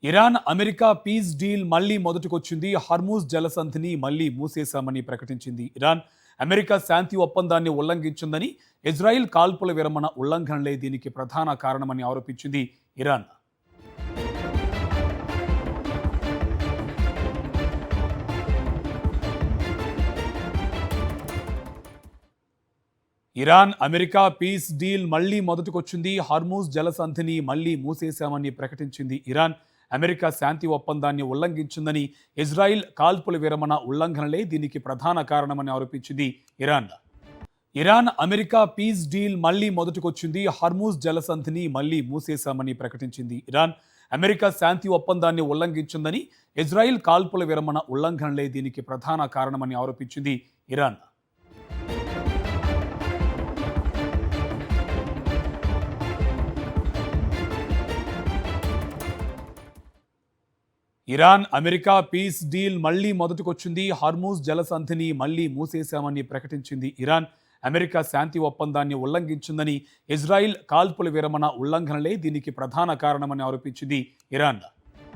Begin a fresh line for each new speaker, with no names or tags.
Iran America piece deal మళ్లీ మొదటికొచ్చింది. Hormuz జలసంధిని మళ్లీ మూసేశామని ప్రకటించింది. ఇరాన్ అమెరికా శాంతి ఒప్పందాన్ని ఉల్లంఘించిందని, ఇజ్రాయిల్ కాల్పుల విరమణ ఉల్లంఘనలే దీనికి ప్రధాన కారణమని ఆరోపించింది Iran. Iran America piece deal మళ్లీ మొదటికొచ్చింది. హర్మూజ్ జలసంధిని మళ్లీ మూసేశామని ప్రకటించింది ఇరాన్. అమెరికా శాంతి ఒప్పందాన్ని ఉల్లంఘించిందని, ఇజ్రాయిల్ కాల్పుల విరమణ ఉల్లంఘనలే దీనికి ప్రధాన కారణమని ఆరోపించింది Iran. Iran America piece deal మళ్లీ మొదటికొచ్చింది. హర్మూజ్ జలసంధిని మళ్లీ మూసేశామని ప్రకటించింది ఇరాన్. అమెరికా శాంతి ఒప్పందాన్ని ఉల్లంఘించిందని, ఇజ్రాయిల్ కాల్పుల విరమణ ఉల్లంఘనలే దీనికి ప్రధాన కారణమని ఆరోపించింది Iran. Iran America piece deal మళ్లీ మొదటికొచ్చింది. హర్మూజ్ జలసంధిని మళ్లీ మూసేశామని ప్రకటించింది ఇరాన్. అమెరికా శాంతి ఒప్పందాన్ని ఉల్లంఘించిందని, ఇజ్రాయిల్ కాల్పుల విరమణ ఉల్లంఘనలే దీనికి ప్రధాన కారణమని ఆరోపించింది ఇరాన్.